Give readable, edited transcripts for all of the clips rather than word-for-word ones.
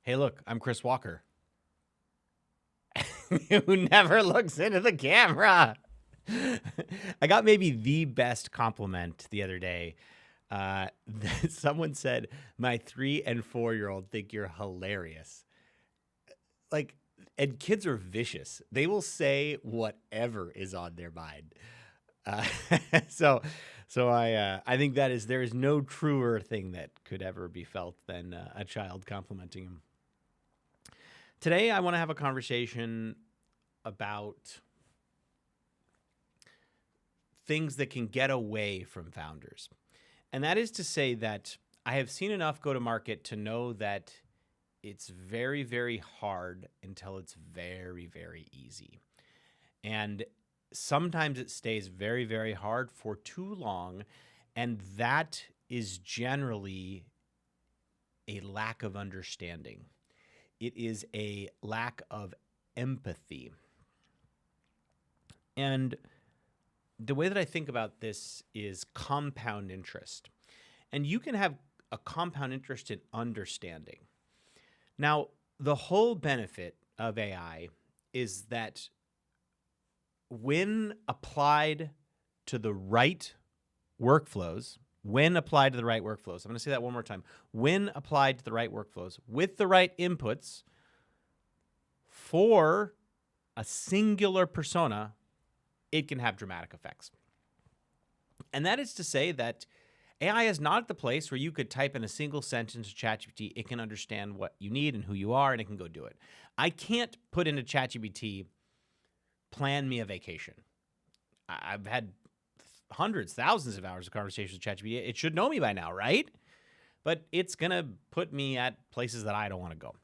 Hey, look, I'm Chris Walker, who never looks into the camera. I got maybe the best compliment the other day. Someone said, my 3 and 4-year-old think you're hilarious. Like, and kids are vicious. They will say whatever is on their mind. Uh, so, so I think there is no truer thing that could ever be felt than a child complimenting him. Today, I want to have a conversation about things that can get away from founders. And that is to say that I have seen enough go to market to know that it's very, very hard until it's very, very easy. And sometimes it stays very, very hard for too long. And that is generally a lack of understanding. It is a lack of empathy. And the way that I think about this is compound interest. And you can have a compound interest in understanding. Now, the whole benefit of AI is that when applied to the right workflows, I'm going to say that one more time. When applied to the right workflows with the right inputs for a singular persona, it can have dramatic effects. And that is to say that AI is not at the place where you could type in a single sentence to ChatGPT, it can understand what you need and who you are, and it can go do it. I can't put into ChatGPT, plan me a vacation. I've had hundreds, thousands of hours of conversations with ChatGPT. It should know me by now, right? But it's going to put me at places that I don't want to go.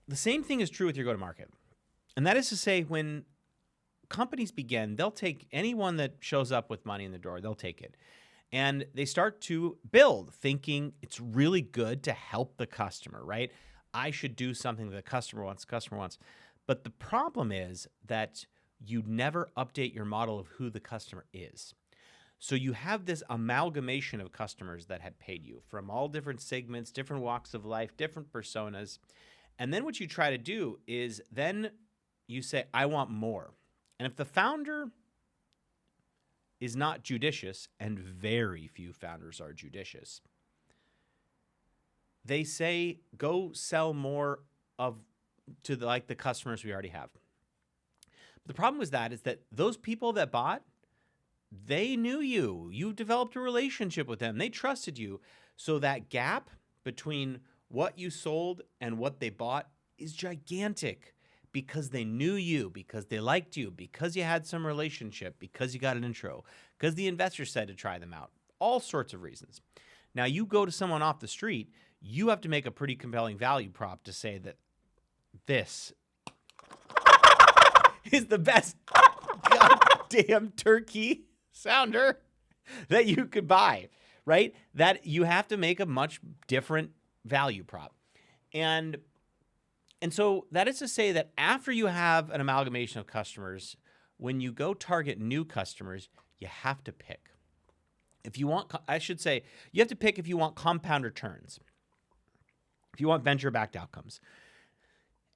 The same thing is true with your go-to-market. And that is to say, when companies begin, they'll take anyone that shows up with money in the door, they'll take it. And they start to build, thinking it's really good to help the customer, right? I should do something that the customer wants. But the problem is that you never update your model of who the customer is. So you have this amalgamation of customers that had paid you from all different segments, different walks of life, different personas. And then what you try to do is then you say, I want more. And if the founder is not judicious, and very few founders are judicious, they say, go sell more to the customers we already have. But the problem with that is that those people that bought, they knew you. You developed a relationship with them. They trusted you. So that gap between what you sold and what they bought is gigantic because they knew you, because they liked you, because you had some relationship, because you got an intro, because the investor said to try them out, all sorts of reasons. Now, you go to someone off the street, you have to make a pretty compelling value prop to say that this is the best goddamn turkey sounder that you could buy, right? That you have to make a much different value prop. And so that is to say that after you have an amalgamation of customers, when you go target new customers, you have to pick. You have to pick if you want compound returns, if you want venture-backed outcomes.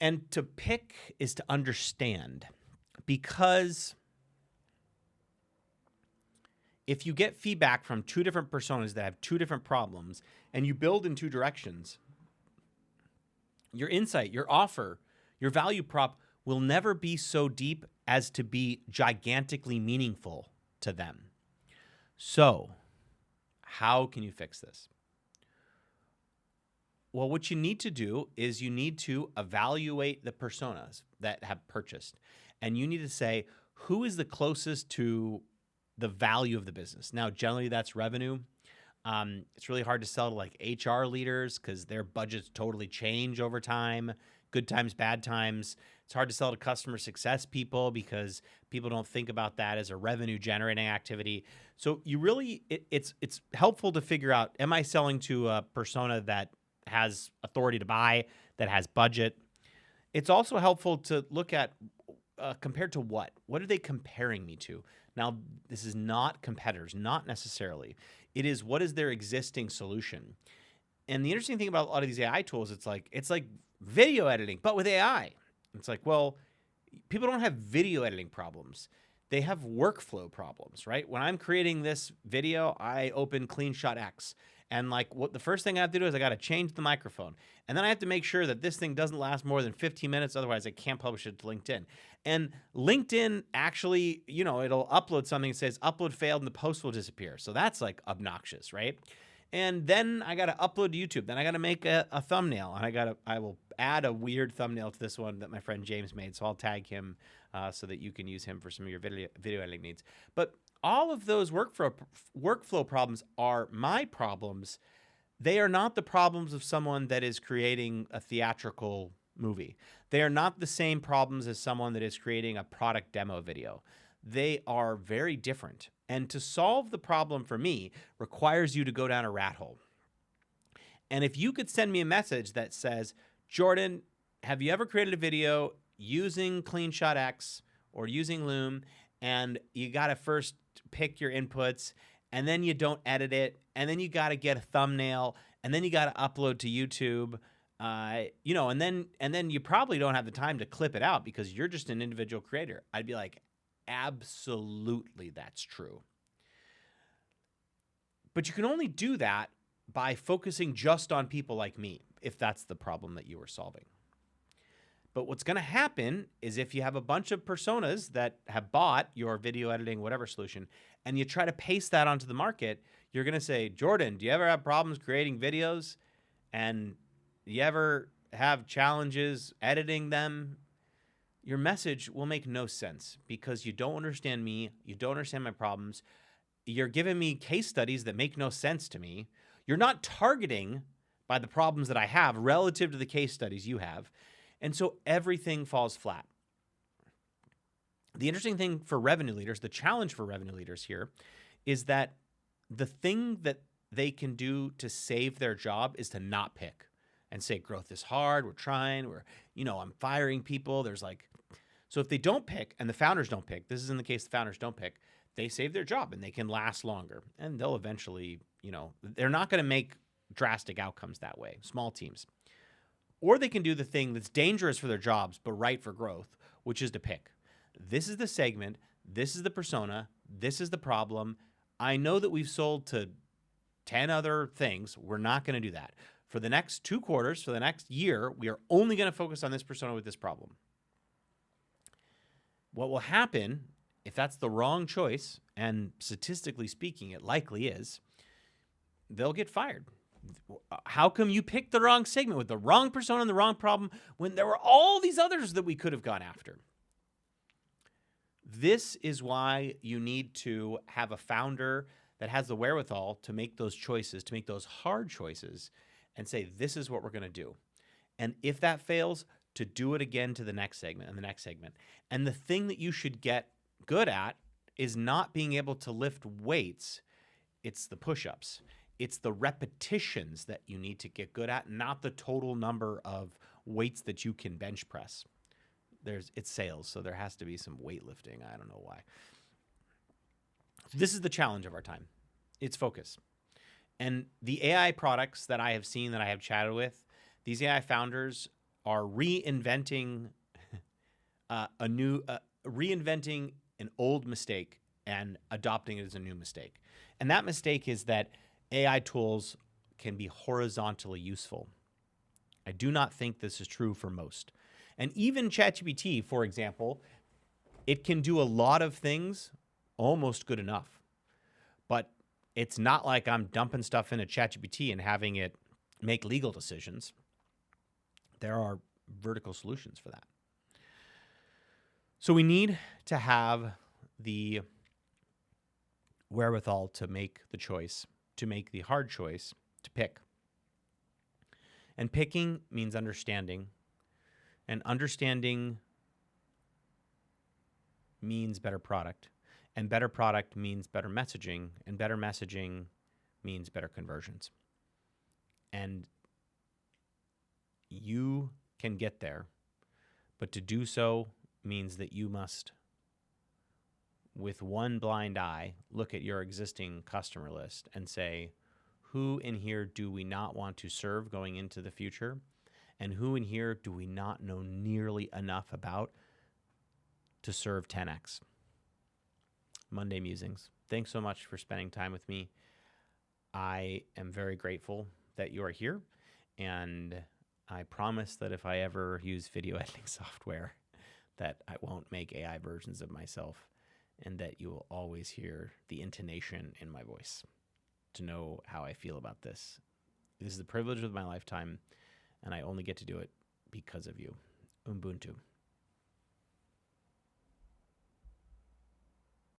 And to pick is to understand, because if you get feedback from two different personas that have two different problems and you build in two directions, your insight, your offer, your value prop will never be so deep as to be gigantically meaningful to them. So, how can you fix this? Well, what you need to do is you need to evaluate the personas that have purchased. And you need to say, who is the closest to the value of the business? Now, generally, that's revenue. It's really hard to sell to like HR leaders because their budgets totally change over time, good times, bad times. It's hard to sell to customer success people because people don't think about that as a revenue generating activity. So you really, it's helpful to figure out, am I selling to a persona that has authority to buy, that has budget? It's also helpful to look at compared to what? What are they comparing me to? Now, this is not competitors, not necessarily. It is, what is their existing solution? And the interesting thing about a lot of these AI tools, it's like video editing, but with AI. It's like, well, people don't have video editing problems. They have workflow problems, right? When I'm creating this video, I open CleanShot X. And like what the first thing I have to do is I got to change the microphone. And then I have to make sure that this thing doesn't last more than 15 minutes. Otherwise, I can't publish it to LinkedIn. And LinkedIn actually, it'll upload something that says upload failed and the post will disappear. So that's like obnoxious, right? And then I got to upload to YouTube. Then I got to make a thumbnail, and I will add a weird thumbnail to this one that my friend James made. So I'll tag him so that you can use him for some of your video editing needs. But all of those workflow problems are my problems. They are not the problems of someone that is creating a theatrical movie. They are not the same problems as someone that is creating a product demo video. They are very different. And to solve the problem for me requires you to go down a rat hole. And if you could send me a message that says, Jordan, have you ever created a video using CleanShot X or using Loom, and you got to first pick your inputs, and then you don't edit it, and then you got to get a thumbnail, and then you got to upload to YouTube, and then you probably don't have the time to clip it out because you're just an individual creator. I'd be like, absolutely, that's true. But you can only do that by focusing just on people like me, if that's the problem that you were solving. But what's going to happen is if you have a bunch of personas that have bought your video editing, whatever solution, and you try to paste that onto the market, you're going to say, Jordan, do you ever have problems creating videos? And do you ever have challenges editing them? Your message will make no sense because you don't understand me. You don't understand my problems. You're giving me case studies that make no sense to me. You're not targeting by the problems that I have relative to the case studies you have. And so everything falls flat. The interesting thing for revenue leaders, the challenge for revenue leaders here, is that the thing that they can do to save their job is to not pick and say, growth is hard, we're trying, I'm firing people. So if they don't pick and the founders don't pick, this is in the case the founders don't pick, they save their job and they can last longer. And they'll eventually, they're not going to make drastic outcomes that way, small teams. Or they can do the thing that's dangerous for their jobs, but right for growth, which is to pick. This is the segment. This is the persona. This is the problem. I know that we've sold to 10 other things. We're not going to do that. For the next 2 quarters, for the next year, we are only going to focus on this persona with this problem. What will happen if that's the wrong choice, and statistically speaking, it likely is, they'll get fired. How come you picked the wrong segment with the wrong persona and the wrong problem when there were all these others that we could have gone after? This is why you need to have a founder that has the wherewithal to make those choices, to make those hard choices, and say, this is what we're going to do. And if that fails, to do it again to the next segment and the next segment. And the thing that you should get good at is not being able to lift weights. It's the push-ups. It's the repetitions that you need to get good at, not the total number of weights that you can bench press. It's sales, so there has to be some weightlifting. I don't know why. This is the challenge of our time. It's focus. And the AI products that I have seen, that I have chatted with, these AI founders are reinventing reinventing an old mistake and adopting it as a new mistake. And that mistake is that AI tools can be horizontally useful. I do not think this is true for most. And even ChatGPT, for example, it can do a lot of things almost good enough. But it's not like I'm dumping stuff into ChatGPT and having it make legal decisions. There are vertical solutions for that. So we need to have the wherewithal to make the choice, to make the hard choice, to pick. And picking means understanding. And understanding means better product. And better product means better messaging. And better messaging means better conversions. And you can get there. But to do so means that you must, with one blind eye, look at your existing customer list and say, who in here do we not want to serve going into the future? And who in here do we not know nearly enough about to serve 10x? Monday Musings. Thanks so much for spending time with me. I am very grateful that you are here. And I promise that if I ever use video editing software, that I won't make AI versions of myself, and that you will always hear the intonation in my voice to know how I feel about this. This is the privilege of my lifetime, and I only get to do it because of you. Ubuntu.